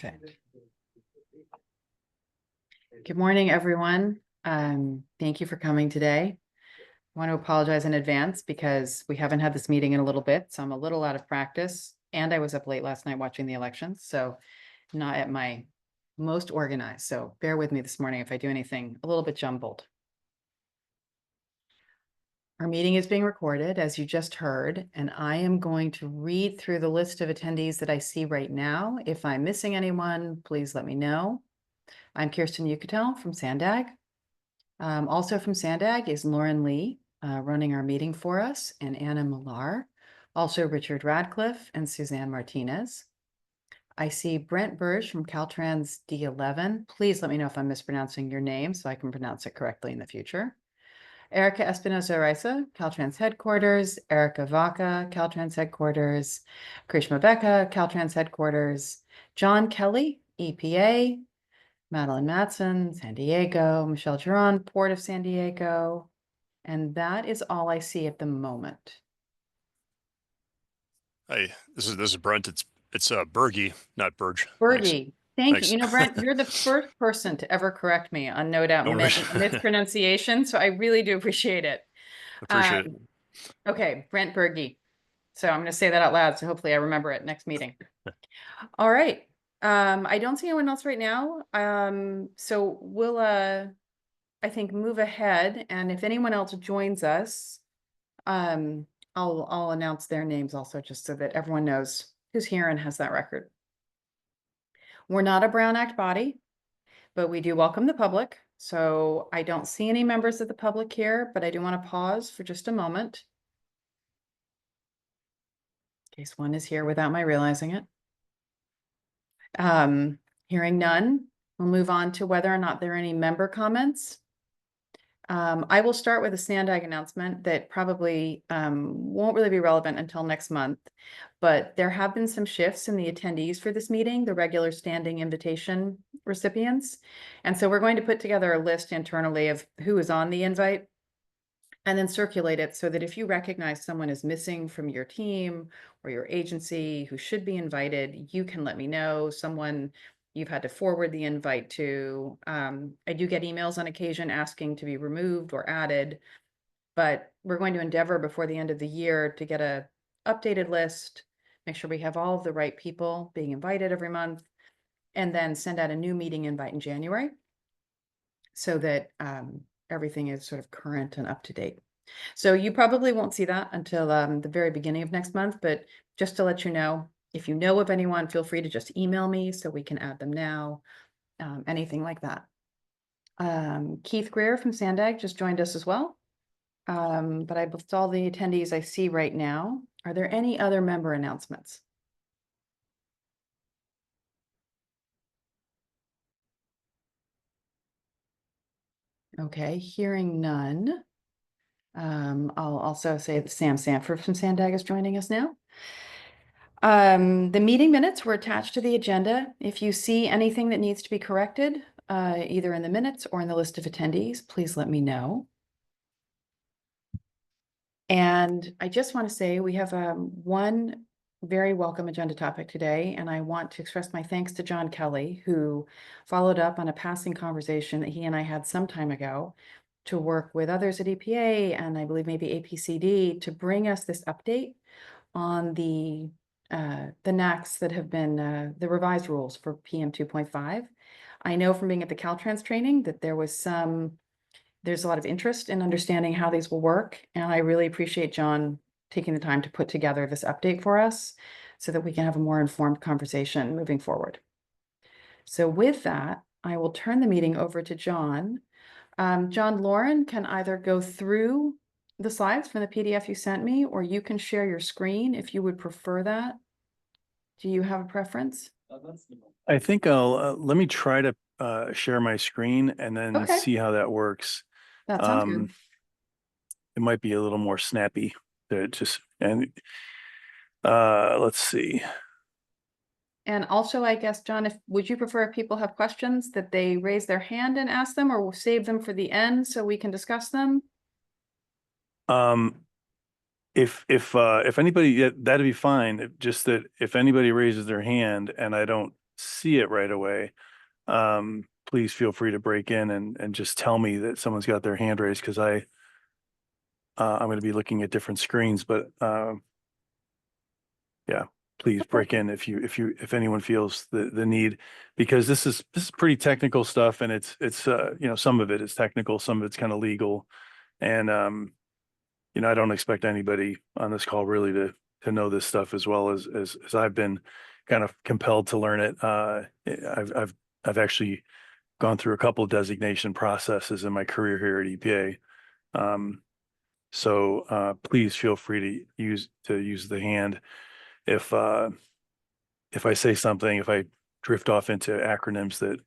Perfect. Good morning, everyone. Thank you for coming today. I want to apologize in advance because we haven't had this meeting in a little bit, so I'm a little out of practice. And I was up late last night watching the elections, so not at my most organized. So bear with me this morning if I do anything a little bit jumbled. Our meeting is being recorded, as you just heard, and I am going to read through the list of attendees that I see right now. If I'm missing anyone, please let me know. I'm Kirsten Yucatel from SANDAG. Also from SANDAG is Lauren Lee, running our meeting for us, and Anna Millar, also Richard Radcliffe and Suzanne Martinez. I see Brent Burge from Caltrans D11. Please let me know if I'm mispronouncing your name so I can pronounce it correctly in the future. Erica Espinosa-Reisa, Caltrans headquarters, Erica Vaca, Caltrans headquarters, Krishma Becca, Caltrans headquarters, John Kelly, EPA, Madeline Matson, San Diego, Michelle Giron, Port of San Diego, and that is all I see at the moment. Hi, this is Brent. It's Berge, not Burge. Berge, thank Thanks. you. You know, Brent, you're the first person to ever correct me on no doubt No worries. mispronunciation, so I really do appreciate it. Appreciate it. Okay, Brent Berge. So I'm going to say that out loud, so hopefully I remember it next meeting. All right. I don't see anyone else right now. So we'll I think move ahead, and if anyone else joins us, I'll announce their names also, just so that everyone knows who's here and has that record. We're not a Brown Act body, but we do welcome the public. So I don't see any members of the public here, but I do want to pause for just a moment in case one is here without my realizing it. Hearing none, we'll move on to whether or not there are any member comments. I will start with a SANDAG announcement that probably won't really be relevant until next month, but there have been some shifts in the attendees for this meeting, the regular standing invitation recipients. And so we're going to put together a list internally of who is on the invite and then circulate it so that if you recognize someone is missing from your team or your agency who should be invited, you can let me know. Someone you've had to forward the invite to. I do get emails on occasion asking to be removed or added, but we're going to endeavor before the end of the year to get a updated list, make sure we have all of the right people being invited every month, and then send out a new meeting invite in January so that everything is sort of current and up to date. So you probably won't see that until the very beginning of next month, but just to let you know, if you know of anyone, feel free to just email me so we can add them now, anything like that. Keith Greer from SANDAG just joined us as well. But I list all the attendees I see right now. Are there any other member announcements? Okay, hearing none. I'll also say that Sam Sanford from SANDAG is joining us now. The meeting minutes were attached to the agenda. If you see anything that needs to be corrected, either in the minutes or in the list of attendees, please let me know. And I just want to say we have one very welcome agenda topic today, and I want to express my thanks to John Kelly, who followed up on a passing conversation that he and I had some time ago to work with others at EPA and I believe maybe APCD to bring us this update on the NACs that have been the revised rules for PM 2.5. I know from being at the Caltrans training that there's a lot of interest in understanding how these will work. And I really appreciate John taking the time to put together this update for us so that we can have a more informed conversation moving forward. So with that, I will turn the meeting over to John. John, Lauren can either go through the slides from the PDF you sent me, or you can share your screen if you would prefer that. Do you have a preference? I think let me try to share my screen and then see how that works. That sounds good. It might be a little more snappy to let's see. And also, I guess, John, would you prefer if people have questions that they raise their hand and ask them, or we'll save them for the end so we can discuss them? If anybody, that'd be fine. Just that if anybody raises their hand and I don't see it right away, please feel free to break in and just tell me that someone's got their hand raised, because I'm going to be looking at different screens, but yeah, please break in if anyone feels the need, because this is pretty technical stuff, and it's you know, some of it is technical, some of it's kind of legal, and you know, I don't expect anybody on this call really to know this stuff as well as I've been kind of compelled to learn it. I've actually gone through a couple of designation processes in my career here at EPA. So please feel free to use the hand if I say something, if I drift off into acronyms that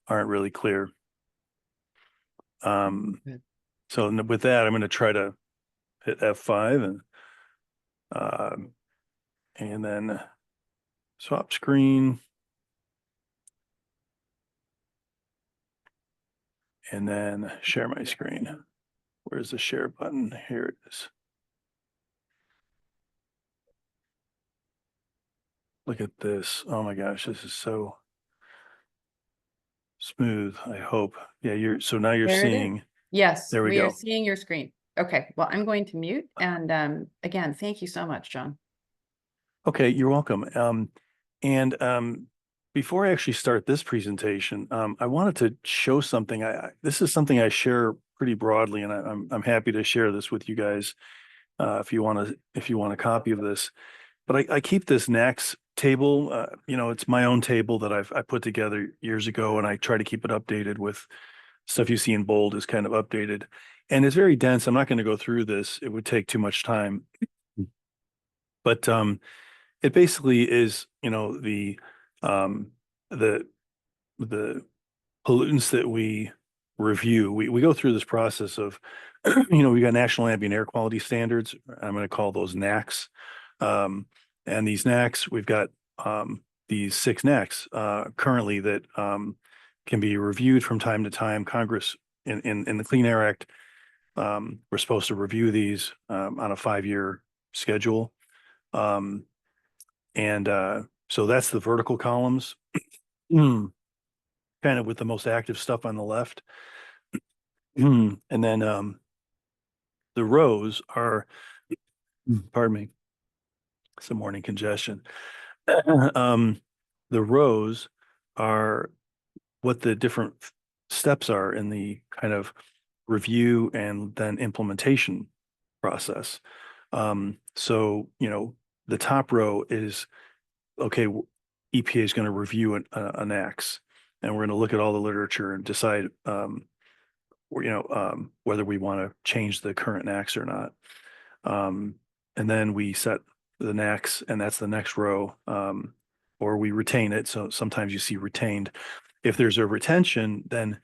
aren't really clear. So with that, I'm going to try to hit F5 and then swap screen. And then share my screen. Where's the share button? Here it is. Look at this. Oh my gosh, this is so smooth, I hope. Yeah, so now you're seeing. Yes, there we are go. seeing your screen. Okay, well, I'm going to mute. And again, thank you so much, John. Okay, you're welcome. Before I actually start this presentation, I wanted to show something. This is something I share pretty broadly, and I'm happy to share this with you guys if you want a copy of this. But I keep this NACS table. You know, it's my own table that I put together years ago, and I try to keep it updated with stuff you see in bold is kind of updated, and it's very dense. I'm not going to go through this; it would take too much time. But it basically is, you know, the pollutants that we review. We go through this process of, you know, we got national ambient air quality standards. I'm going to call those NACs. And these NACs, we've got these 6 NACs currently that can be reviewed from time to time. Congress in the Clean Air Act, we're supposed to review these on a 5-year schedule. So that's the vertical columns, kind of with the most active stuff on the left. And then the rows are, pardon me, some morning congestion. The rows are what the different steps are in the kind of review and then implementation process. So, you know, the top row is, okay, EPA is going to review an AX, and we're going to look at all the literature and decide, whether we want to change the current NACs or not. And then we set the NACs, and that's the next row, or we retain it. So sometimes you see retained. If there's a retention, then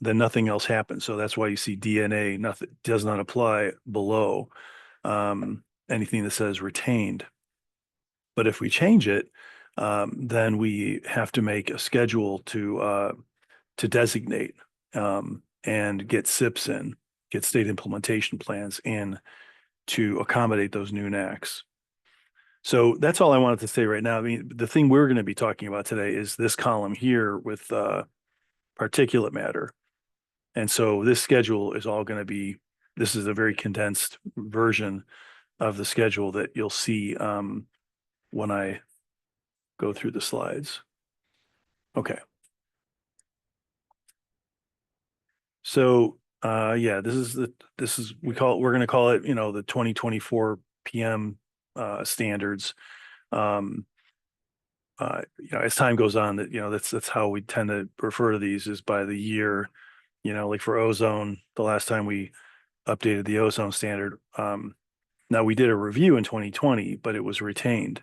nothing else happens. So that's why you see DNA, nothing does not apply below anything that says retained. But if we change it, then we have to make a schedule to designate and get SIPs in, get state implementation plans in to accommodate those new NACs. So that's all I wanted to say right now. I mean, the thing we're going to be talking about today is this column here with particulate matter. And so this schedule is all going to be, this is a very condensed version of the schedule that you'll see when I go through the slides. Okay. So yeah, we're going to call it, you know, the 2024 PM standards. You know, as time goes on, that, you know, that's how we tend to refer to these, is by the year. You know, like for ozone, the last time we updated the ozone standard, now we did a review in 2020, but it was retained.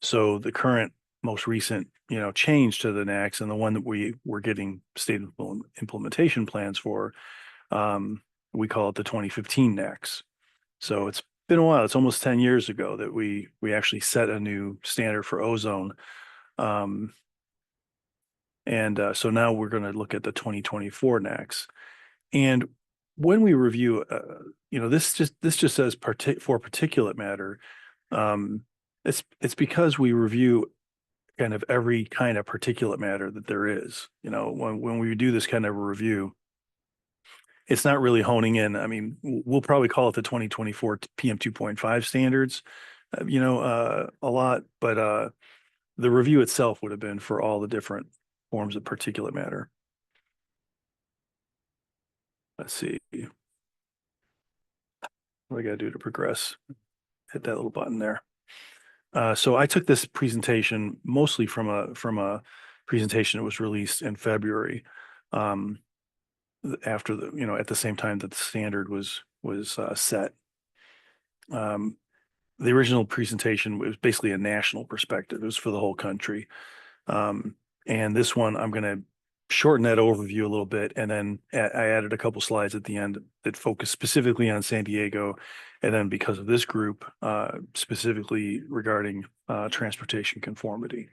So the current most recent, you know, change to the NACs, and the one that we were getting state implementation plans for, we call it the 2015 NACs. So it's been a while. It's almost 10 years ago that we actually set a new standard for ozone. So now we're going to look at the 2024 NACs. And when we review, you know, this just says for particulate matter. It's because we review kind of every kind of particulate matter that there is. You know, when we do this kind of a review, it's not really honing in. I mean, we'll probably call it the 2024 PM 2.5 standards, a lot, but the review itself would have been for all the different forms of particulate matter. Let's see. What do I got to do to progress? Hit that little button there. So I took this presentation mostly from a presentation that was released in February, after at the same time that the standard was set. The original presentation was basically a national perspective. It was for the whole country. And this one, I'm going to shorten that overview a little bit. And then I added a couple slides at the end that focus specifically on San Diego. And then because of this group, specifically regarding transportation conformity.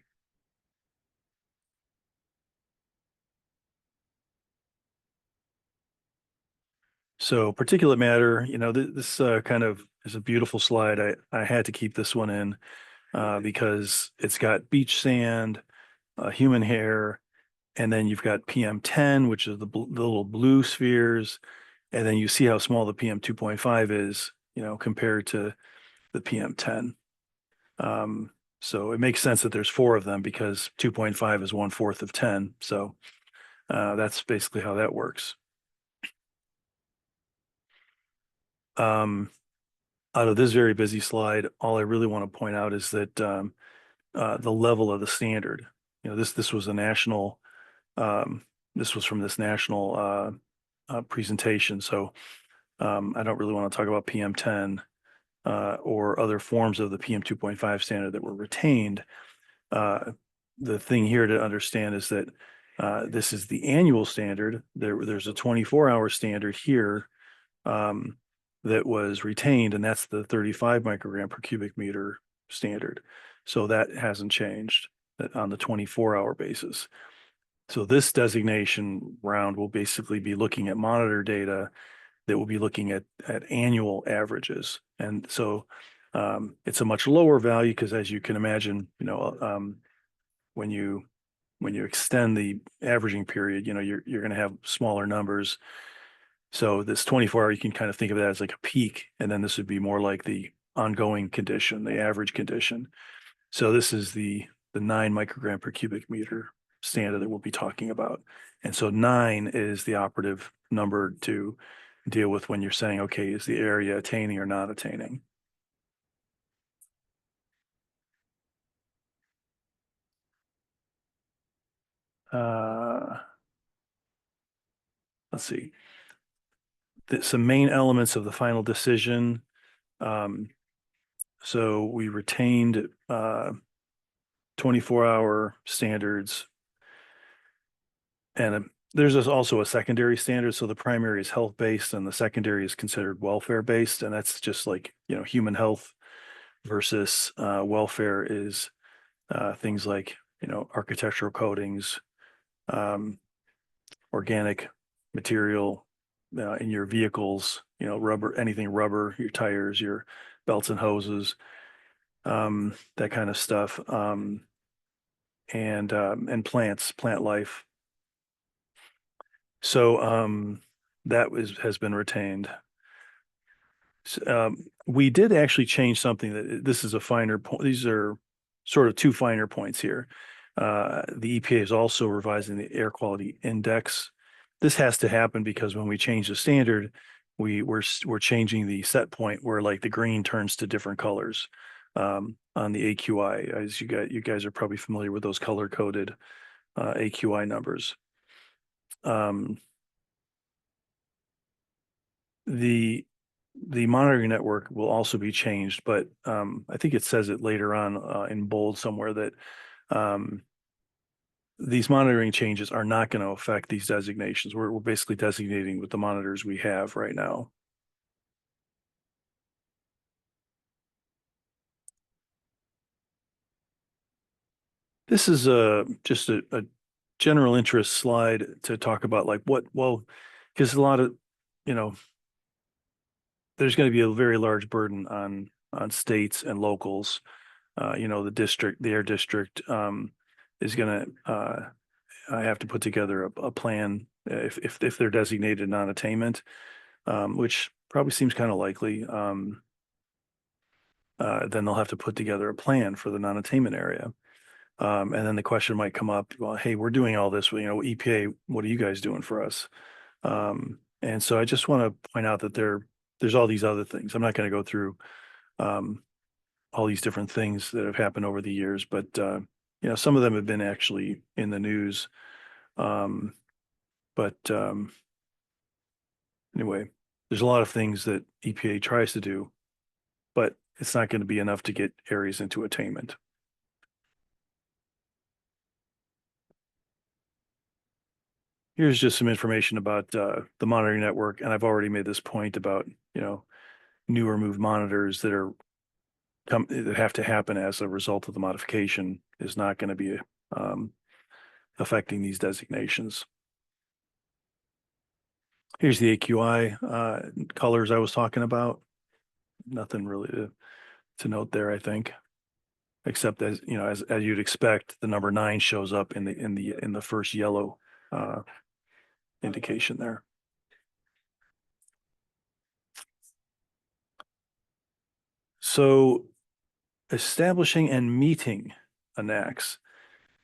So particulate matter, this kind of is a beautiful slide. I had to keep this one in because it's got beach sand, human hair, and then you've got PM10, which is the little blue spheres. And then you see how small the PM 2.5 is, compared to the PM10. So it makes sense that there's 4 of them because 2.5 is 1/4 of 10. So that's basically how that works. Out of this very busy slide, all I really want to point out is that the level of the standard. This was a national. This was from this national presentation. So I don't really want to talk about PM10 or other forms of the PM 2.5 standard that were retained. The thing here to understand is that this is the annual standard. There's a 24-hour standard here that was retained, and that's the 35 microgram per cubic meter standard. So that hasn't changed on the 24-hour basis. So this designation round will basically be looking at monitor data that will be looking at annual averages. And so it's a much lower value because, as you can imagine, when you extend the averaging period, you're going to have smaller numbers. So this 24-hour, you can kind of think of that as like a peak, and then this would be more like the ongoing condition, the average condition. So this is the 9 microgram per cubic meter standard that we'll be talking about. And so 9 is the operative number to deal with when you're saying, okay, is the area attaining or not attaining? Let's see. Some main elements of the final decision. So we retained 24-hour standards, and there's also a secondary standard. So the primary is health-based and the secondary is considered welfare-based. And that's just like, human health versus welfare is things like, architectural coatings, organic material in your vehicles, rubber, anything rubber, your tires, your belts and hoses, that kind of stuff, and plant life. So that has been retained. We did actually change something that this is a finer point. These are sort of 2 finer points here. The EPA is also revising the air quality index. This has to happen because when we change the standard, we're changing the set point where like the green turns to different colors on the AQI. As you guys are probably familiar with those color coded AQI numbers. The monitoring network will also be changed, but I think it says it later on in bold somewhere that these monitoring changes are not going to affect these designations. We're basically designating with the monitors we have right now. This is just a general interest slide to talk about like because a lot of, there's going to be a very large burden on states and locals the district, the air district, is gonna, I have to put together a plan if they're designated non-attainment, which probably seems kind of likely. Then they'll have to put together a plan for the non-attainment area. And then the question might come up, well, hey, we're doing all this, EPA, what are you guys doing for us? And so I just want to point out that there's all these other things. I'm not going to go through all these different things that have happened over the years, but some of them have been actually in the news. Anyway, there's a lot of things that EPA tries to do, but it's not going to be enough to get areas into attainment. Here's just some information about the monitoring network, and I've already made this point about new or moved monitors that have to happen as a result of the modification is not going to be affecting these designations. Here's the AQI colors I was talking about. Nothing really to note there, I think, except as you'd expect, the number 9 shows up in the first yellow indication there. So establishing and meeting a NACS,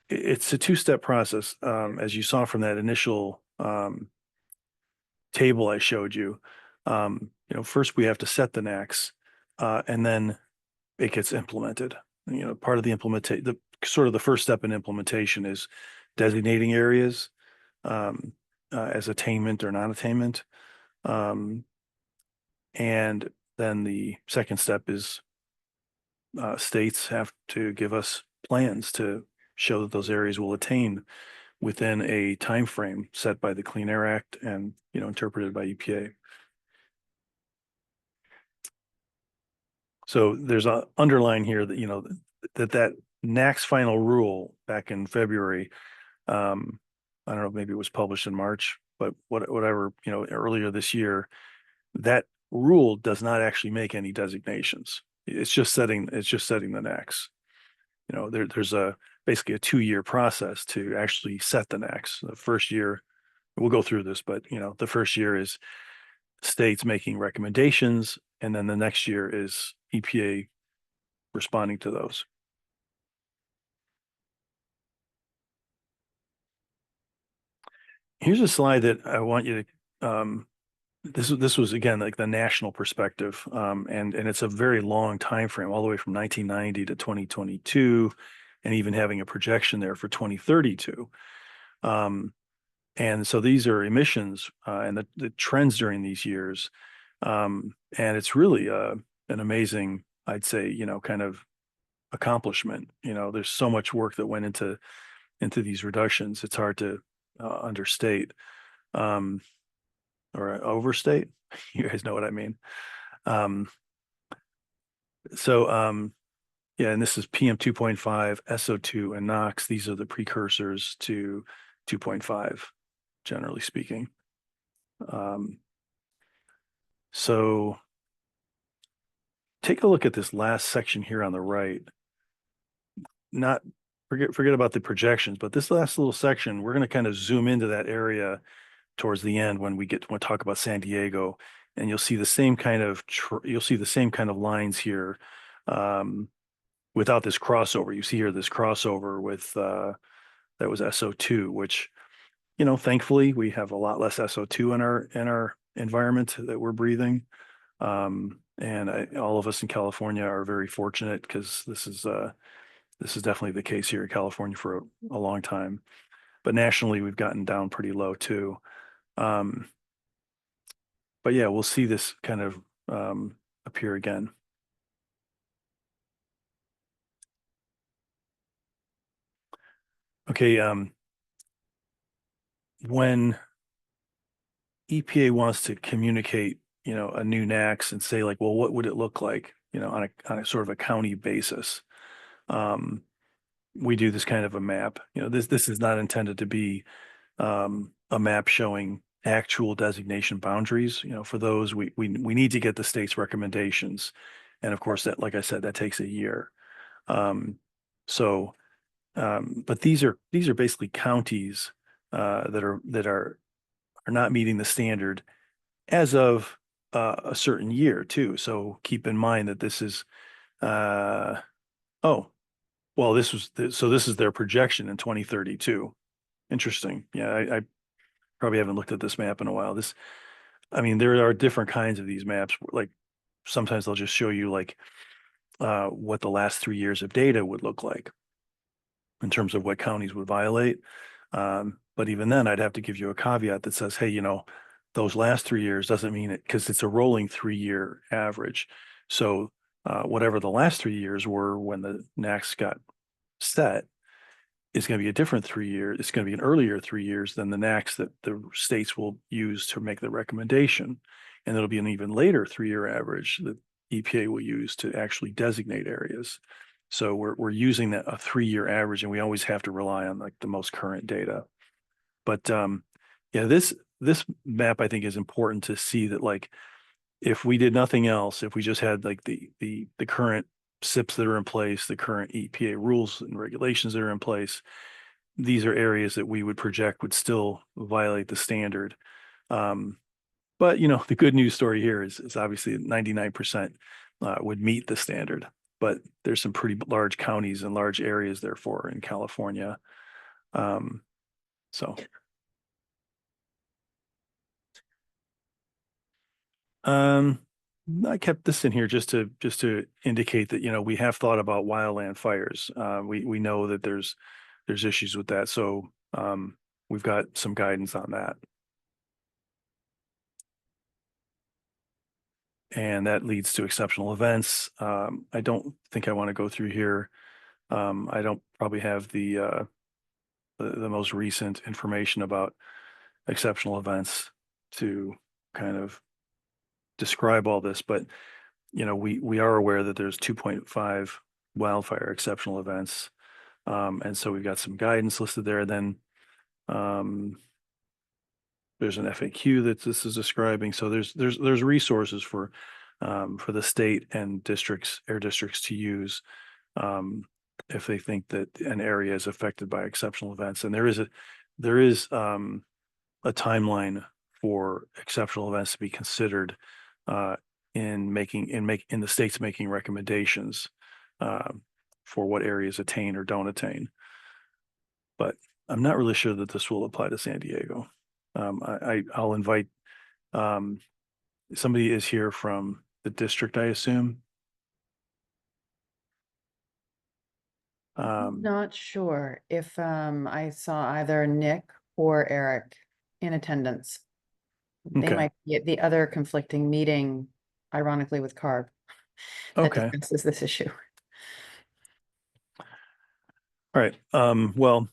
it's a two-step process. As you saw from that initial table I showed you, first we have to set the NACS, and then it gets implemented. Part of the implementation, the first step in implementation is designating areas as attainment or non-attainment. And then the second step is states have to give us plans to show that those areas will attain within a time frame set by the Clean Air Act and interpreted by EPA. So there's an underline here that that NACS final rule back in February, I don't know, maybe it was published in March, but whatever, earlier this year, that rule does not actually make any designations. It's just setting the NACS. There's basically a 2-year process to actually set the NACS. The first year, we'll go through this, but the first year is states making recommendations, and then the next year is EPA responding to those. Here's a slide that I want you to, this was again like the national perspective, and it's a very long time frame, all the way from 1990 to 2022, and even having a projection there for 2032. And so these are emissions and the trends during these years, and it's really an amazing, I'd say, kind of accomplishment. There's so much work that went into these reductions. It's hard to understate or overstate. You guys know what I mean. Yeah, and this is PM 2.5, SO2, and NOx. These are the precursors to 2.5, generally speaking. So take a look at this last section here on the right. Not forget about the projections, but this last little section, we're going to kind of zoom into that area towards the end when we talk about San Diego, and you'll see the same kind of lines here without this crossover. You see here this crossover with that was SO2, which thankfully we have a lot less SO2 in our environment that we're breathing, and all of us in California are very fortunate because this is definitely the case here in California for a long time. But nationally, we've gotten down pretty low too. But yeah, we'll see this kind of appear again. Okay, when EPA wants to communicate, a new NACS and say like, well, what would it look like, on a sort of a county basis? We do this kind of a map. This is not intended to be a map showing actual designation boundaries. For those, we need to get the state's recommendations, and of course that, like I said, that takes a year. But these are basically counties that are not meeting the standard as of a certain year too. So keep in mind that this is this is their projection in 2032. Interesting. Yeah, I probably haven't looked at this map in a while. There are different kinds of these maps. Like sometimes they'll just show you like what the last 3 years of data would look like in terms of what counties would violate. But even then, I'd have to give you a caveat that says, hey, those last 3 years doesn't mean it, because it's a rolling 3-year average. So whatever the last 3 years were when the NACs got set is going to be a different 3 year. It's going to be an earlier 3 years than the NACs that the states will use to make the recommendation. And it'll be an even later 3-year average that EPA will use to actually designate areas. So we're using a 3-year average, and we always have to rely on like the most current data. But this map I think is important to see that, like, if we did nothing else, if we just had like the current SIPs that are in place, the current EPA rules and regulations that are in place, these are areas that we would project would still violate the standard. But the good news story here is obviously 99% would meet the standard, but there's some pretty large counties and large areas therefore in California. I kept this in here just to indicate that we have thought about wildland fires. We know that there's issues with that, so we've got some guidance on that. And that leads to exceptional events. I don't think I want to go through here. I don't probably have the most recent information about exceptional events to kind of describe all this, but we are aware that there's 2.5 wildfire exceptional events, and so we've got some guidance listed there. Then there's an FAQ that this is describing. So there's resources for the state and air districts to use if they think that an area is affected by exceptional events. And there is a timeline for exceptional events to be considered in the states making recommendations for what areas attain or don't attain. But I'm not really sure that this will apply to San Diego. I'll invite somebody is here from the district, I assume. Not sure if I saw either Nick or Eric in attendance. They Okay. might be at the other conflicting meeting, ironically with CARB, that Okay. discusses this issue. All right. Well,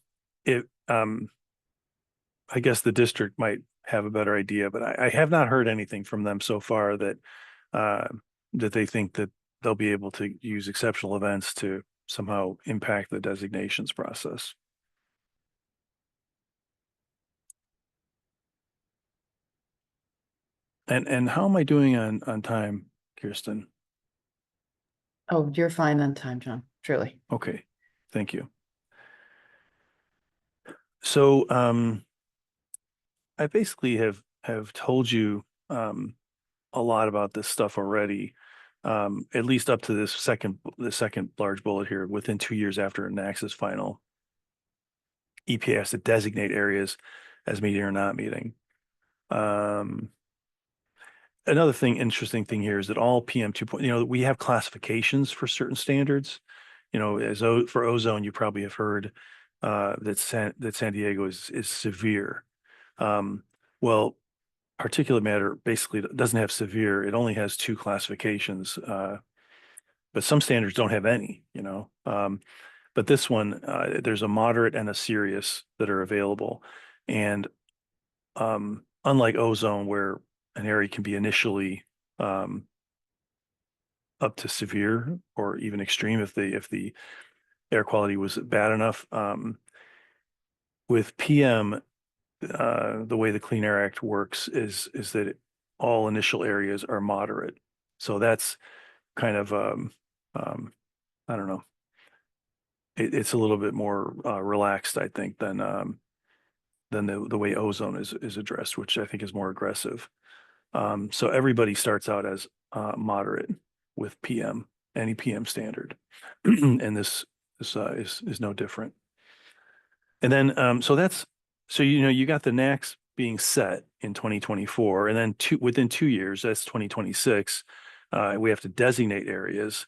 I guess the district might have a better idea, but I have not heard anything from them so far that they think that they'll be able to use exceptional events to somehow impact the designations process. And how am I doing on time, Kirsten? Oh, you're fine on time, John, truly. Okay, thank you. So I basically have told you a lot about this stuff already, at least up to the second large bullet here. Within 2 years after an NAC's final, EPA has to designate areas as meeting or not meeting. Another interesting thing here is that all PM 2.0, we have classifications for certain standards. For ozone, you probably have heard that San Diego is severe. Well, particulate matter basically doesn't have severe. It only has 2 classifications, but some standards don't have any. But this one, there's a moderate and a serious that are available, and unlike ozone, where an area can be initially up to severe or even extreme if the air quality was bad enough. With PM, the way the Clean Air Act works is that all initial areas are moderate. So that's kind of I don't know. it's a little bit more relaxed, I think, than the way ozone is addressed, which I think is more aggressive. So everybody starts out as moderate with PM, any PM standard, and this is no different. And then so you got the NAAQS being set in 2024, and then within 2 years, that's 2026, we have to designate areas.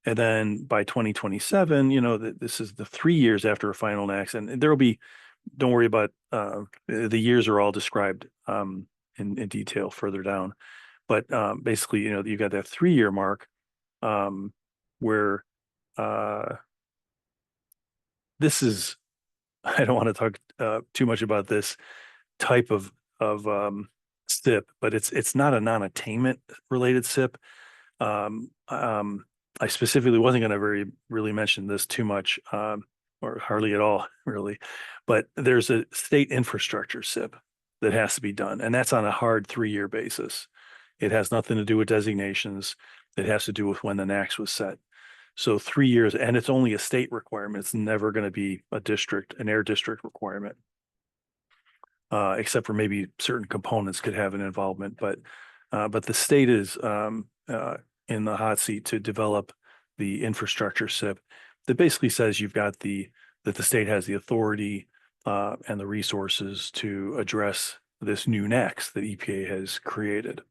And then by 2027, this is the 3 years after a final NAAQS, and there will be, don't worry about, the years are all described in detail further down. But basically, you got that 3-year mark where this is, I don't want to talk too much about this type of SIP, but it's not a non-attainment related SIP. I specifically wasn't going to really mention this too much, or hardly at all, really. But there's a state infrastructure SIP that has to be done, and that's on a hard 3-year basis. It has nothing to do with designations. It has to do with when the NAAQS was set. So 3 years, and it's only a state requirement. It's never going to be an air district requirement, except for maybe certain components could have an involvement. But the state is in the hot seat to develop the infrastructure SIP that basically says that the state has the authority and the resources to address this new NAAQS that EPA has created.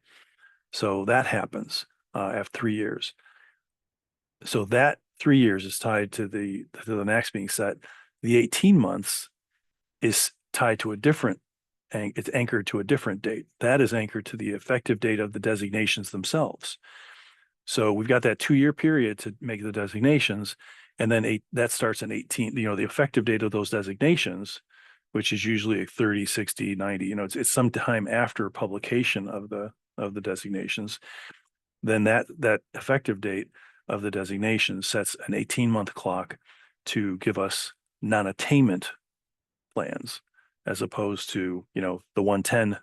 So that happens after 3 years. So that 3 years is tied to the NAAQS being set. The 18 months is tied to it's anchored to a different date. That is anchored to the effective date of the designations themselves. So we've got that 2-year period to make the designations, and then that starts in 18, the effective date of those designations, which is usually 30, 60, 90, it's some time after publication of the designations. Then that effective date of the designation sets an 18-month clock to give us non-attainment plans, as opposed to, the 110.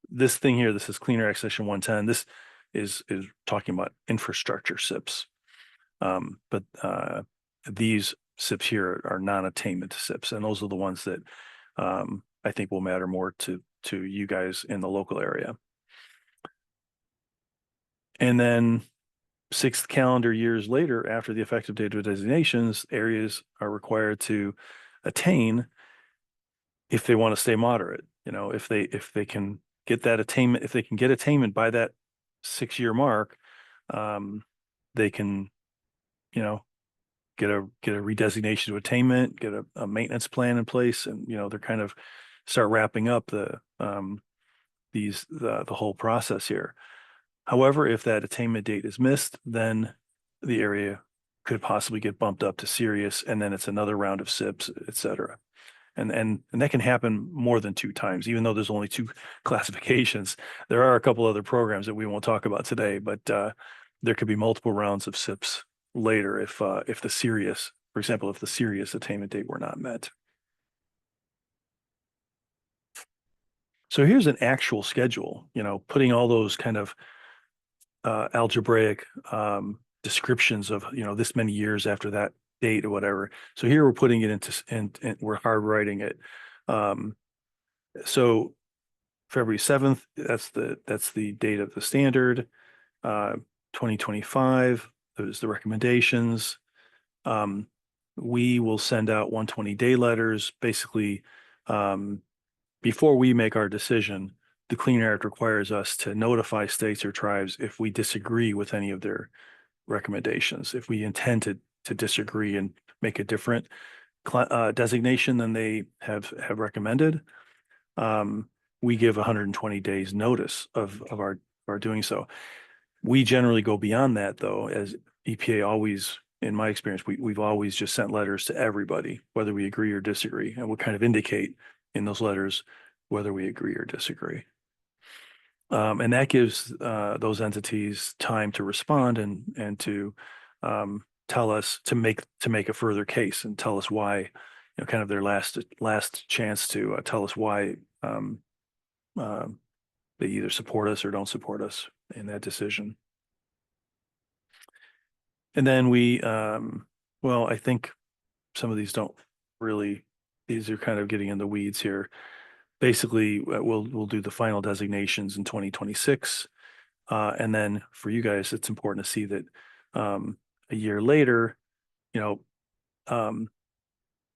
This thing here, this is Clean Air Act Section 110. This is talking about infrastructure SIPs. But these SIPs here are non-attainment SIPs, and those are the ones that I think will matter more to you guys in the local area. And then 6 calendar years later, after the effective date of designations, areas are required to attain if they want to stay moderate. If they can get that attainment, if they can get attainment by that 6-year mark, they can, get a redesignation to attainment, get a maintenance plan in place, and they're kind of start wrapping up the whole process here. However, if that attainment date is missed, then the area could possibly get bumped up to serious, and then it's another round of SIPs, et cetera. And that can happen more than 2 times, even though there's only 2 classifications. There are a couple other programs that we won't talk about today, but there could be multiple rounds of SIPs later if the serious, for example, if the serious attainment date were not met. So here's an actual schedule, putting all those kind of algebraic descriptions of, this many years after that date or whatever. So here we're putting it into, we're hard writing it. So February 7th, that's the date of the standard. 2025, those the recommendations. We will send out 120-day letters. Basically, before we make our decision, the Clean Air Act requires us to notify states or tribes if we disagree with any of their recommendations. If we intend to disagree and make a different designation than they have recommended, we give 120 days notice of our doing so. We generally go beyond that, though, as EPA always, in my experience, we've always just sent letters to everybody, whether we agree or disagree, and we'll kind of indicate in those letters whether we agree or disagree. And that gives those entities time to respond and to tell us, to make a further case and tell us why, kind of their last chance to tell us why they either support us or don't support us in that decision. And then we, well, I think some of these don't really, these are kind of getting in the weeds here. Basically, we'll do the final designations in 2026. And then for you guys, it's important to see that a year later, you know,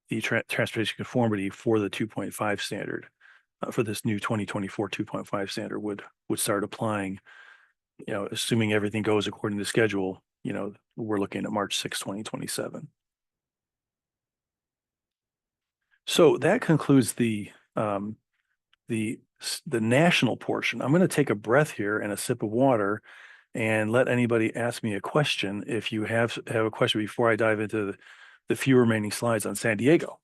the transportation conformity for the 2.5 standard for this new 2024 2.5 standard would start applying, you know, assuming everything goes according to schedule, you know, we're looking at March 6, 2027. So that concludes the national portion. I'm going to take a breath here and a sip of water and let anybody ask me a question if you have a question before I dive into the few remaining slides on San Diego.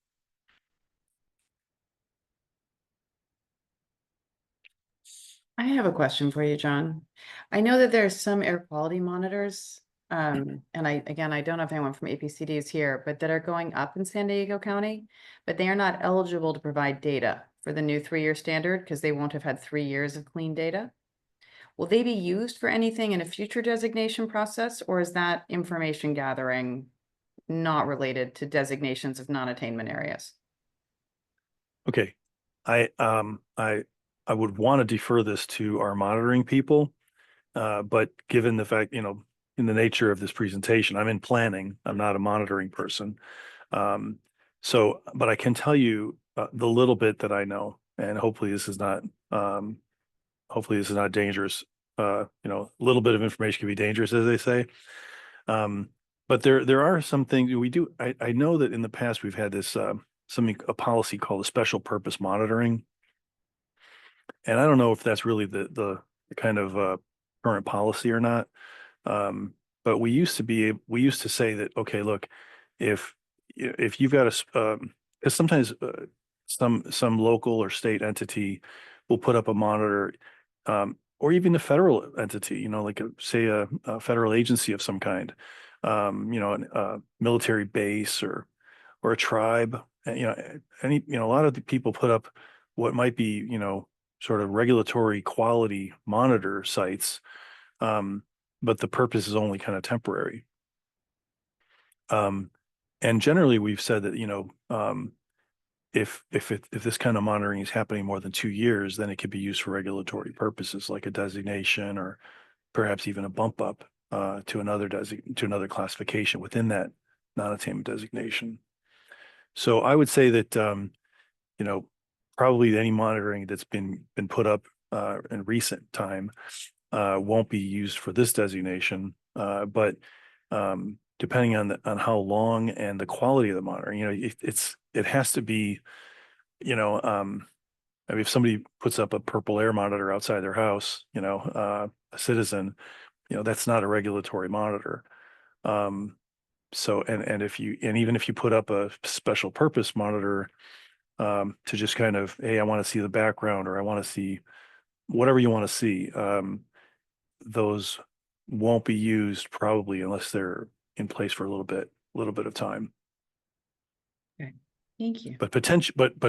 I have a question for you, John. I know that there's some air quality monitors, and I don't know if anyone from APCD is here, but that are going up in San Diego County, but they are not eligible to provide data for the new 3-year standard because they won't have had 3 years of clean data. Will they be used for anything in a future designation process, or is that information gathering not related to designations of non-attainment areas? Okay, I would want to defer this to our monitoring people, but given the fact, you know, in the nature of this presentation, I'm in planning. I'm not a monitoring person, so but I can tell you the little bit that I know, and hopefully this is not dangerous. You know, a little bit of information can be dangerous, as they say. But there are some things we do. I know that in the past we've had this a policy called a special purpose monitoring, and I don't know if that's really the kind of current policy or not. But we used to say that, okay, look, if you've got because sometimes some local or state entity will put up a monitor, or even a federal entity, you know, like say a federal agency of some kind, you know, a military base or a tribe, you know, a lot of the people put up what might be, you know, sort of regulatory quality monitor sites, but the purpose is only kind of temporary. And generally we've said that, you know, if this kind of monitoring is happening more than 2 years, then it could be used for regulatory purposes like a designation or perhaps even a bump up to another classification within that non-attainment designation. So I would say that you know, probably any monitoring that's been put up in recent time won't be used for this designation, but depending on how long and the quality of the monitoring, you know, it has to be, you know, I mean, if somebody puts up a purple air monitor outside their house, you know, a citizen, you know, that's not a regulatory monitor. So, and even if you put up a special purpose monitor to just kind of, hey, I want to see the background, or I want to see whatever you want to see, those won't be used probably unless they're in place for a little bit of time. Okay, thank you. But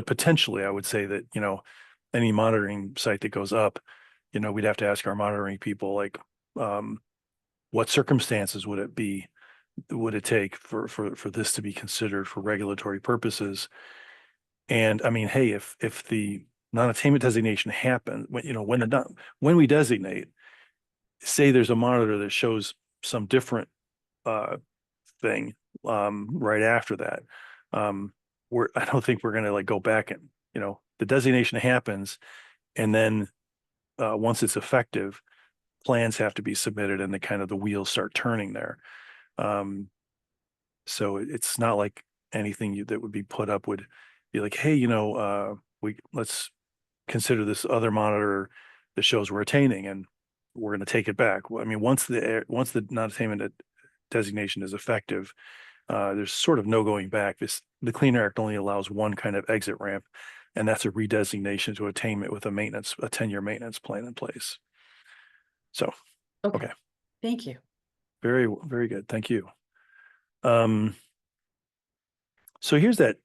potentially, I would say that, you know, any monitoring site that goes up, you know, we'd have to ask our monitoring people, like, what circumstances would it take for this to be considered for regulatory purposes? And I mean, hey, if the non-attainment designation happens, when we designate, say there's a monitor that shows some different thing right after that, I don't think we're going to like go back and, you know, the designation happens, and then once it's effective, plans have to be submitted, and the wheels start turning there. So it's not like anything that would be put up would be like, hey, you know, let's consider this other monitor that shows we're attaining, and we're going to take it back. I mean, once the non-attainment designation is effective, there's sort of no going back. The Clean Air Act only allows one kind of exit ramp, and that's a redesignation to attainment with a 10-year maintenance plan in place. So, okay. Thank you. Very, very good. Thank you. So here's the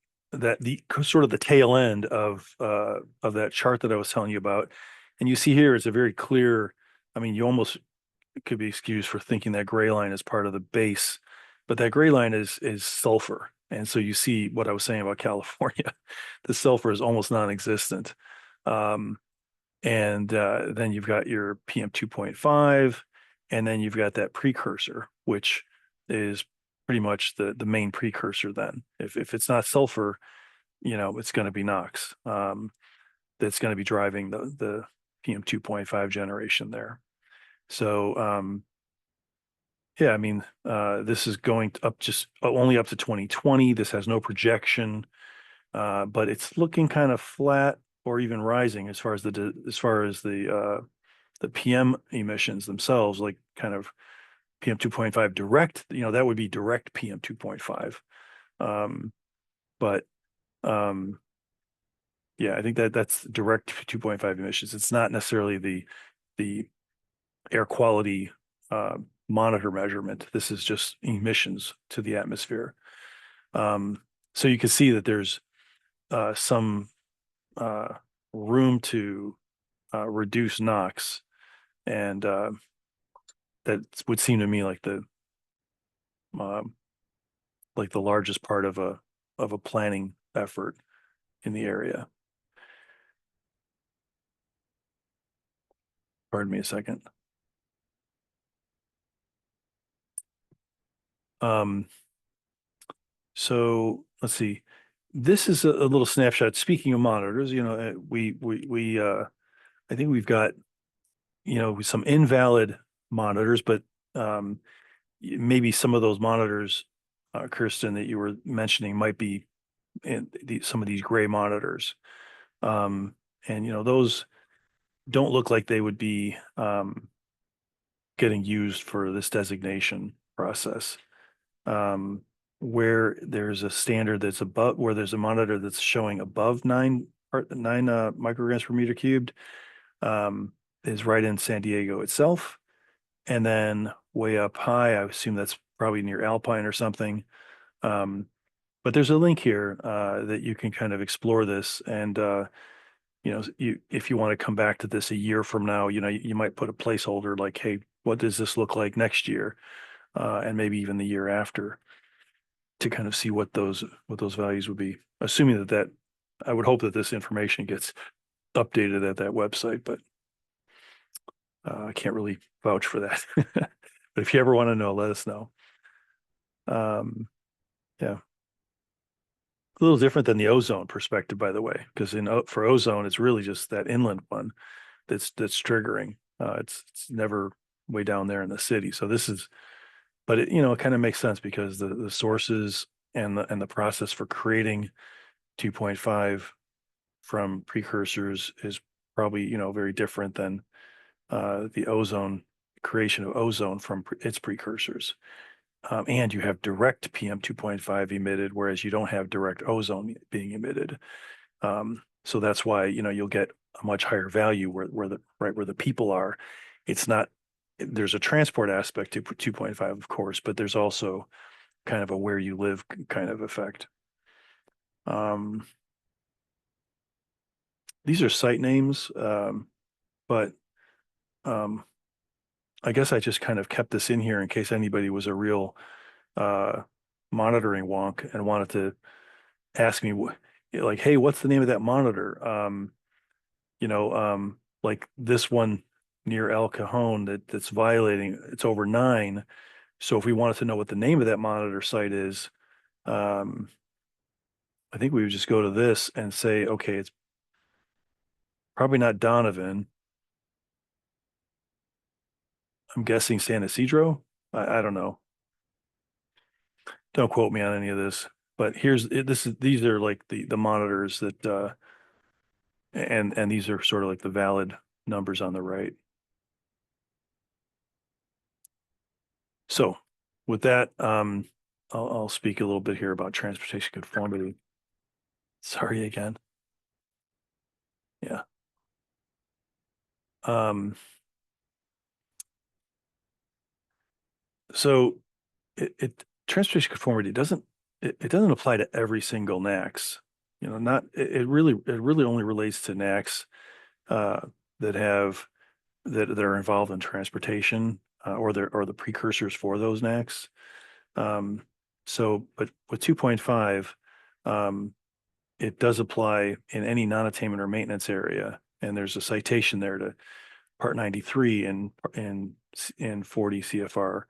sort of the tail end of that chart that I was telling you about. And you see here, it's a very clear, I mean, you almost could be excused for thinking that gray line is part of the base, but that gray line is sulfur. And so you see what I was saying about California, the sulfur is almost non-existent. And then you've got your PM 2.5, and then you've got that precursor, which is pretty much the main precursor then. If it's not sulfur, it's going to be NOx. That's going to be driving the PM 2.5 generation there. So yeah, I mean, this is going up just only up to 2020. This has no projection, but it's looking kind of flat or even rising as far as the PM emissions themselves, like kind of PM 2.5 direct. That would be direct PM 2.5. But yeah, I think that's direct 2.5 emissions. It's not necessarily the air quality monitor measurement. This is just emissions to the atmosphere. So you can see that there's some room to reduce NOx, and that would seem to me like the largest part of a planning effort in the area. Pardon me a second. So let's see. This is a little snapshot. Speaking of monitors, I think we've got, some invalid monitors, but maybe some of those monitors, Kirsten, that you were mentioning might be in some of these gray monitors. And, those don't look like they would be getting used for this designation process. Where there's a standard that's above, where there's a monitor that's showing above 9 micrograms per meter cubed, is right in San Diego itself. And then way up high, I assume that's probably near Alpine or something. But there's a link here that you can kind of explore this. And, if you want to come back to this a year from now, you might put a placeholder like, hey, what does this look like next year? And maybe even the year after, to kind of see what those values would be. Assuming that I would hope that this information gets updated at that website, but I can't really vouch for that. But if you ever want to know, let us know. Yeah. A little different than the ozone perspective, by the way, because for ozone, it's really just that inland one that's triggering. It's never way down there in the city. So this is, but it kind of makes sense because the sources and the process for creating 2.5 from precursors is probably very different than the ozone creation of ozone from its precursors. And you have direct PM 2.5 emitted, whereas you don't have direct ozone being emitted. So that's why you'll get a much higher value where the people are. It's not. There's a transport aspect to 2.5, of course, but there's also kind of a where you live kind of effect. These are site names, but I guess I just kind of kept this in here in case anybody was a real monitoring wonk and wanted to ask me like, hey, what's the name of that monitor? Like this one near El Cajon that's violating, it's over 9. So if we wanted to know what the name of that monitor site is, I think we would just go to this and say, okay, it's probably not Donovan. I'm guessing San Isidro. I don't know. Don't quote me on any of this, but these are like the monitors that and these are sort of like the valid numbers on the right. So with that, I'll speak a little bit here about transportation conformity. Sorry again. Yeah. So transportation conformity doesn't apply to every single NACS. It really only relates to NACS that are involved in transportation or the precursors for those NACS. So, but with 2.5, it does apply in any non-attainment or maintenance area. And there's a citation there to Part 93 in 40 CFR.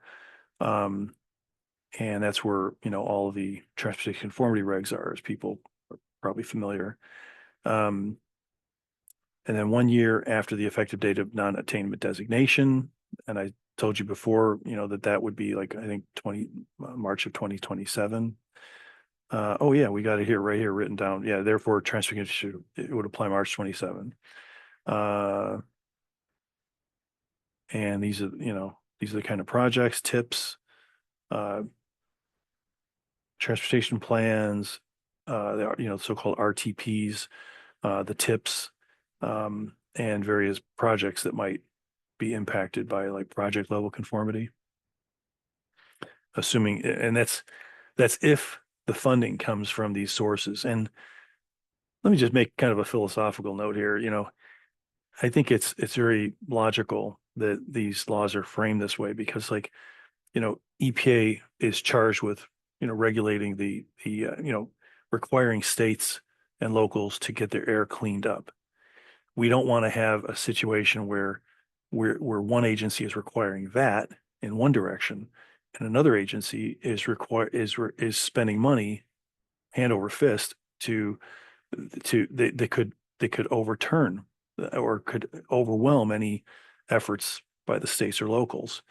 And that's where, all of the transportation conformity regs are, as people are probably familiar. And then 1 year after the effective date of non-attainment designation, and I told you before, that would be like, I think March of 2027. Oh yeah, we got it here, right here, written down. Yeah, therefore transportation, it would apply March 27. And these are the kind of projects, tips, transportation plans, the so-called RTPs, the tips, and various projects that might be impacted by like project level conformity. Assuming, and that's if the funding comes from these sources. And let me just make kind of a philosophical note here. I think it's very logical that these laws are framed this way because, like, EPA is charged with, regulating the requiring states and locals to get their air cleaned up. We don't want to have a situation where one agency is requiring that in one direction, and another agency is spending money hand over fist they could overturn or could overwhelm any efforts by the states or locals.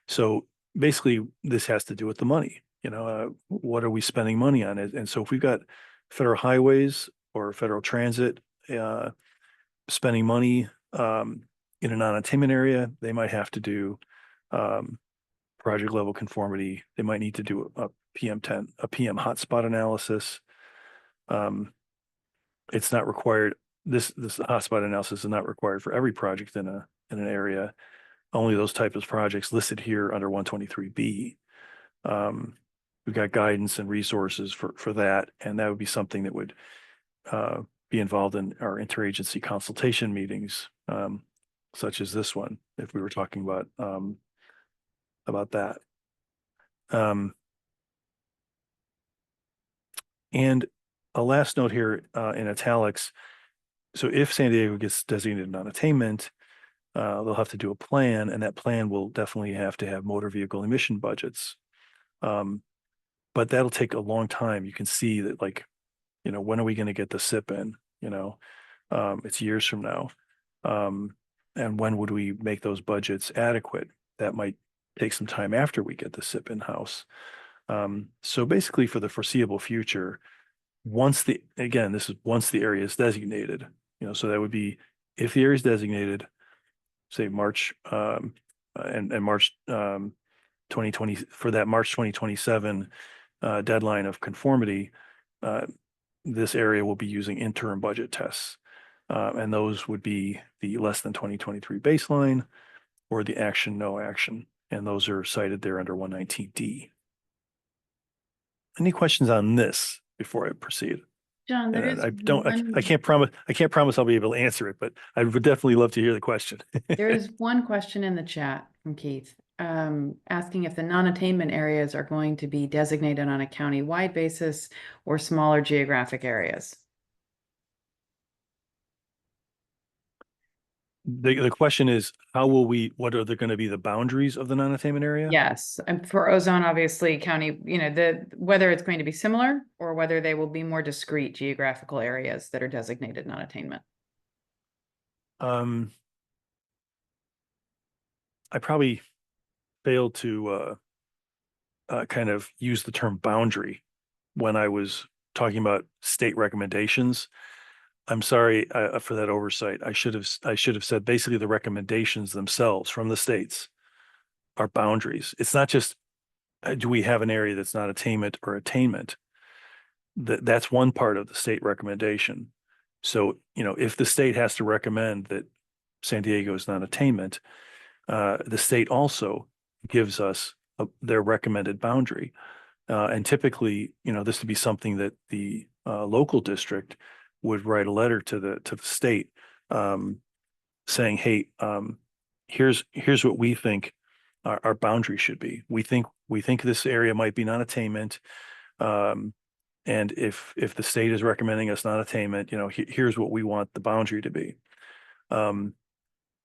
So basically, this has to do with the money. What are we spending money on? And so if we've got federal highways or federal transit spending money in a non-attainment area, they might have to do project level conformity. They might need to do a PM hotspot analysis. It's not required. This hotspot analysis is not required for every project in an area. Only those types of projects listed here under 123B. We've got guidance and resources for that, and that would be something that would be involved in our interagency consultation meetings, such as this one, if we were talking about that. And a last note here in italics. So if San Diego gets designated non-attainment, they'll have to do a plan, and that plan will definitely have to have motor vehicle emission budgets. But that'll take a long time. You can see that, like, when are we going to get the SIP in? It's years from now. And when would we make those budgets adequate? That might take some time after we get the SIP in-house. So basically, for the foreseeable future, once the area is designated, so that would be if the area is designated, say March and March 2020, for that March 2027 deadline of conformity, this area will be using interim budget tests. And those would be the less than 2023 baseline or the action, no action. And those are cited there under 119D. Any questions on this before I proceed? John, there is I can't promise I'll be able to answer it, but I would definitely love to hear the question. there is one question in the chat from Keith, asking if the non-attainment areas are going to be designated on a county-wide basis or smaller geographic areas. The question is, what are going to be the boundaries of the non-attainment area? Yes, and for Ozone, obviously, county, whether it's going to be similar or whether they will be more discrete geographical areas that are designated non-attainment. I probably failed to kind of use the term boundary when I was talking about state recommendations. I'm sorry for that oversight. I should have said basically the recommendations themselves from the states are boundaries. It's not just do we have an area that's not attainment or attainment. That's one part of the state recommendation. So if the state has to recommend that San Diego is not attainment, the state also gives us their recommended boundary, and typically this would be something that the local district would write a letter to the state saying, hey, here's what we think our boundary should be. We think this area might be non-attainment. And if the state is recommending us non-attainment, here's what we want the boundary to be. And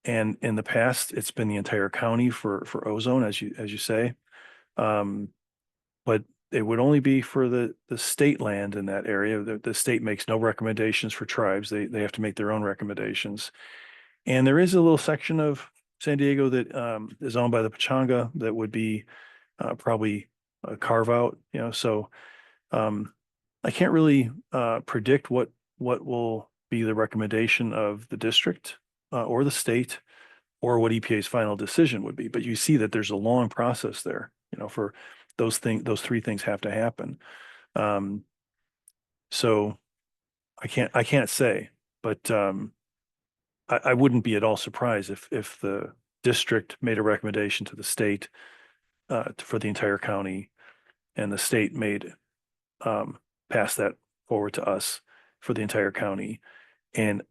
in the past, it's been the entire county for ozone, as you say. But it would only be for the state land in that area. The state makes no recommendations for tribes. They have to make their own recommendations. And there is a little section of San Diego that is owned by the Pechanga that would be probably a carve out, so I can't really predict what will be the recommendation of the district or the state or what EPA's final decision would be. But you see that there's a long process there, for those three things have to happen. So I can't say, but I wouldn't be at all surprised if the district made a recommendation to the state for the entire county, and the state made pass that forward to us for the entire county. And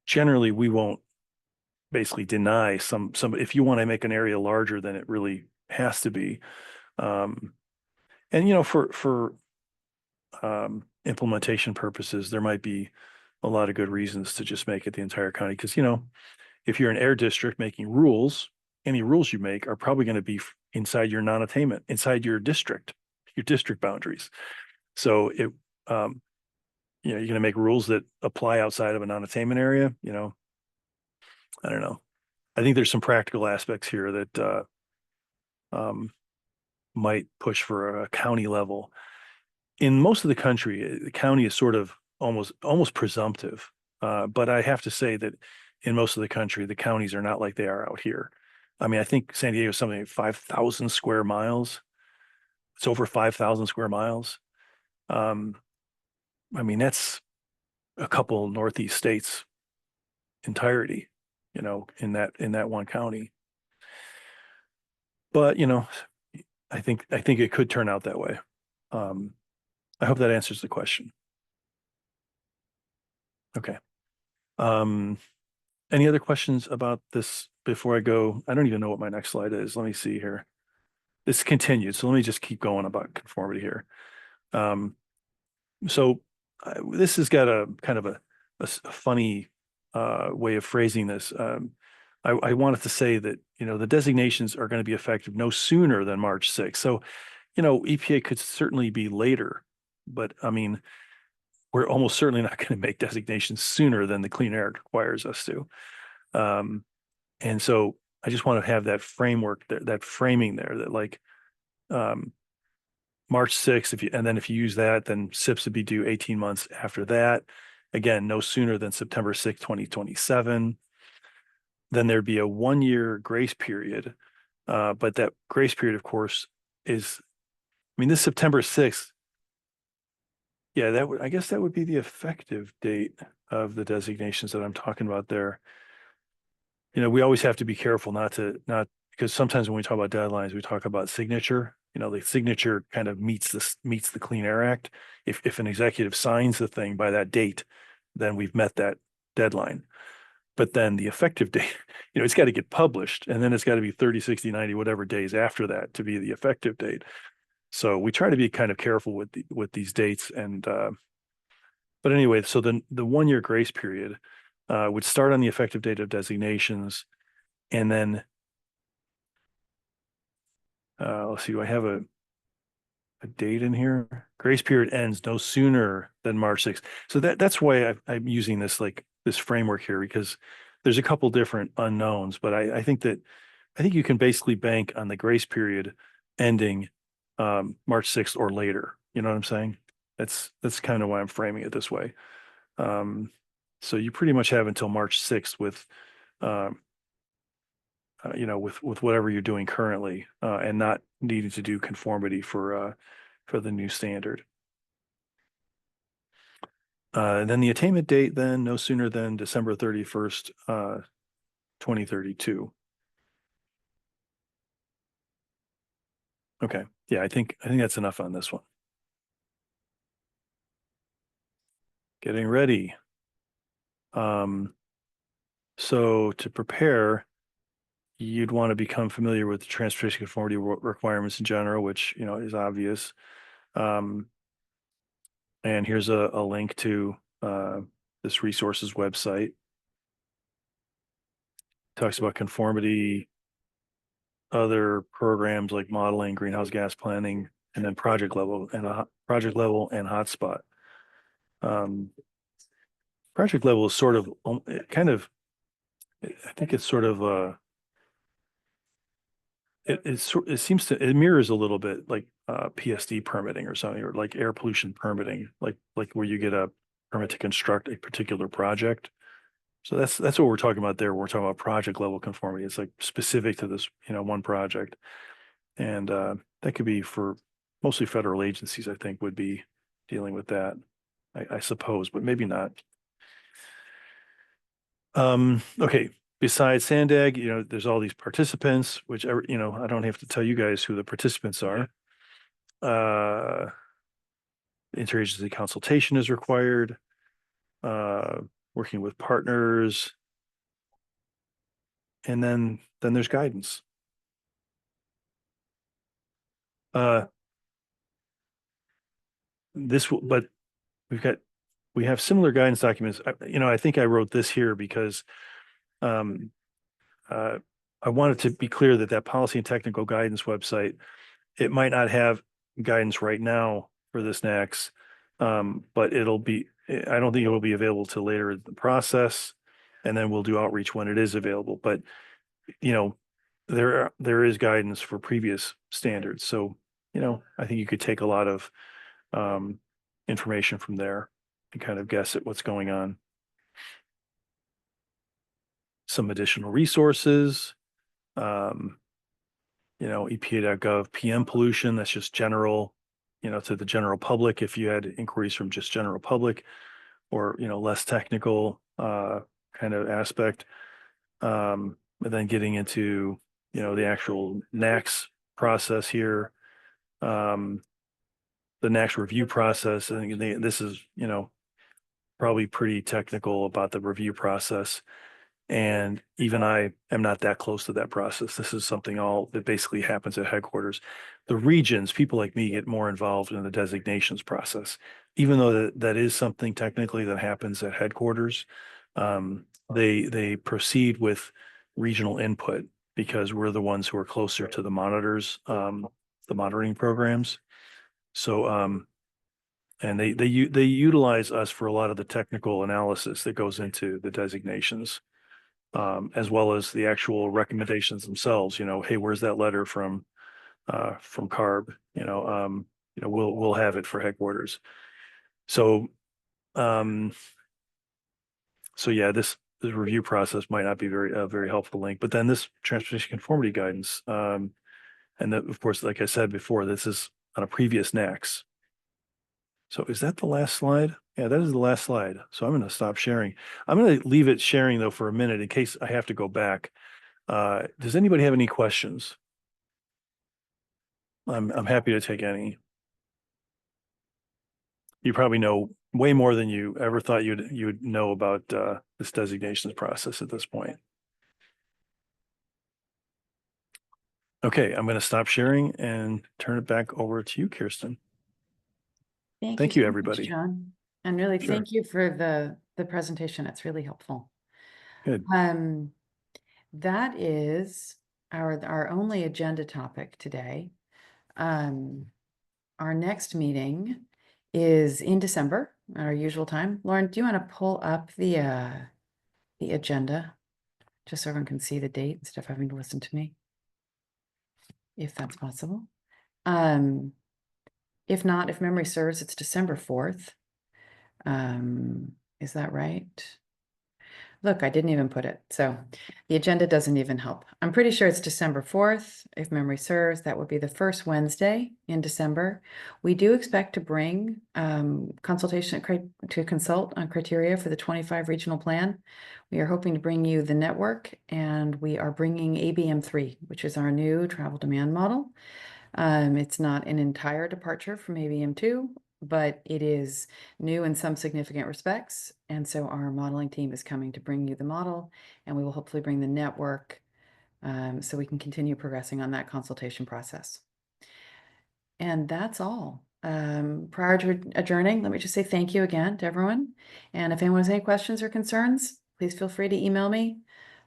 generally, we won't basically deny some if you want to make an area larger than it really has to be. And for implementation purposes, there might be a lot of good reasons to just make it the entire county, because if you're an air district making rules, any rules you make are probably going to be inside your non-attainment, inside your district boundaries. So you're going to make rules that apply outside of a non-attainment area. I don't know. I think there's some practical aspects here that might push for a county level. In most of the country, the county is sort of almost presumptive. But I have to say that in most of the country, the counties are not like they are out here. I mean, I think San Diego is something like 5,000 square miles. It's over 5,000 square miles. I mean, that's a couple Northeast states entirety, in that one county. But, I think it could turn out that way. I hope that answers the question. Okay. Any other questions about this before I go? I don't even know what my next slide is. Let me see here. It's continued, so let me just keep going about conformity here. So this has got a kind of a funny way of phrasing this. I wanted to say that, the designations are going to be effective no sooner than March 6th. So, EPA could certainly be later, but I mean, we're almost certainly not going to make designations sooner than the Clean Air Act requires us to. And so I just want to have that framework there, that framing there, that like March 6th, and then if you use that, then SIPs would be due 18 months after that. Again, no sooner than September 6th, 2027. Then there'd be a 1-year grace period. But that grace period, of course, this September 6th, yeah, I guess that would be the effective date of the designations that I'm talking about there. We always have to be careful not because sometimes when we talk about deadlines, we talk about signature. The signature kind of meets the Clean Air Act. If an executive signs the thing by that date, then we've met that deadline. But then the effective date, it's got to get published, and then it's got to be 30, 60, 90, whatever days after that to be the effective date. So we try to be kind of careful with these dates. And but anyway, so then the 1-year grace period would start on the effective date of designations, and then let's see, do I have a date in here? Grace period ends no sooner than March 6th. So that's why I'm using this framework here, because there's a couple different unknowns, but I think you can basically bank on the grace period ending March 6th or later. You know what I'm saying? That's kind of why I'm framing it this way. So you pretty much have until March 6th with whatever you're doing currently, and not needing to do conformity for the new standard. And then the attainment date, then no sooner than December 31st, 2032. Okay. Yeah, I think that's enough on this one. Getting ready. So to prepare, you'd want to become familiar with the transportation conformity requirements in general, which, you know, is obvious. And here's a link to this resources website. Talks about conformity, other programs like modeling, greenhouse gas planning, and then project level and hotspot. Project level is sort of kind of, I think it's sort of it seems to, it mirrors a little bit like PSD permitting or something, or like air pollution permitting, like where you get a permit to construct a particular project. So that's what we're talking about there. We're talking about project level conformity. It's like specific to this, you know, one project. And that could be for mostly federal agencies, I think, would be dealing with that, I suppose, but maybe not. Okay. Besides SANDAG, you know, there's all these participants, which, you know, I don't have to tell you guys who the participants are. Interagency consultation is required. Working with partners. And then there's guidance. But we have similar guidance documents. You know, I think I wrote this here because I wanted to be clear that policy and technical guidance website, it might not have guidance right now for this NACS, but I don't think it will be available till later in the process, and then we'll do outreach when it is available. But, you know, there is guidance for previous standards. So, you know, I think you could take a lot of information from there and kind of guess at what's going on. Some additional resources, you know, EPA.gov PM pollution, that's just general, you know, to the general public. If you had inquiries from just general public or, you know, less technical kind of aspect, and then getting into, you know, the actual NACS process here, the NACS review process. I think this is, you know, probably pretty technical about the review process. And even I am not that close to that process. This is something all that basically happens at headquarters. The regions, people like me get more involved in the designations process, even though that is something technically that happens at headquarters. They proceed with regional input because we're the ones who are closer to the monitors, the monitoring programs. So, and they utilize us for a lot of the technical analysis that goes into the designations. As well as the actual recommendations themselves, you know, hey, where's that letter from CARB? You know, we'll have it for headquarters. So, yeah, this review process might not be very helpful link, but then this transportation conformity guidance, and that, of course, like I said before, this is on a previous NACS. So is that the last slide? Yeah, that is the last slide. So I'm going to stop sharing. I'm going to leave it sharing though for a minute in case I have to go back. Does anybody have any questions? I'm happy to take any. You probably know way more than you ever thought you'd know about this designations process at this point. Okay, I'm going to stop sharing and turn it back over to you, Kirsten. Thank you, so much, everybody. John. And really, Sure. thank you for the presentation. It's really helpful. Good. That is our only agenda topic today. Our next meeting is in December at our usual time. Lauren, do you want to pull up the agenda just so everyone can see the date instead of having to listen to me, if that's possible? If not, if memory serves, it's December 4th. Is that right? Look, I didn't even put it. So the agenda doesn't even help. I'm pretty sure it's December 4th. If memory serves, that would be the first Wednesday in December. We do expect to bring consultation to consult on criteria for the 25 regional plan. We are hoping to bring you the network, and we are bringing ABM3, which is our new travel demand model. It's not an entire departure from ABM2, but it is new in some significant respects. And so our modeling team is coming to bring you the model, and we will hopefully bring the network so we can continue progressing on that consultation process. And that's all. Prior to adjourning, let me just say thank you again to everyone. And if anyone has any questions or concerns, please feel free to email me,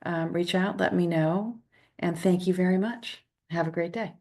reach out, let me know. And thank you very much. Have a great day.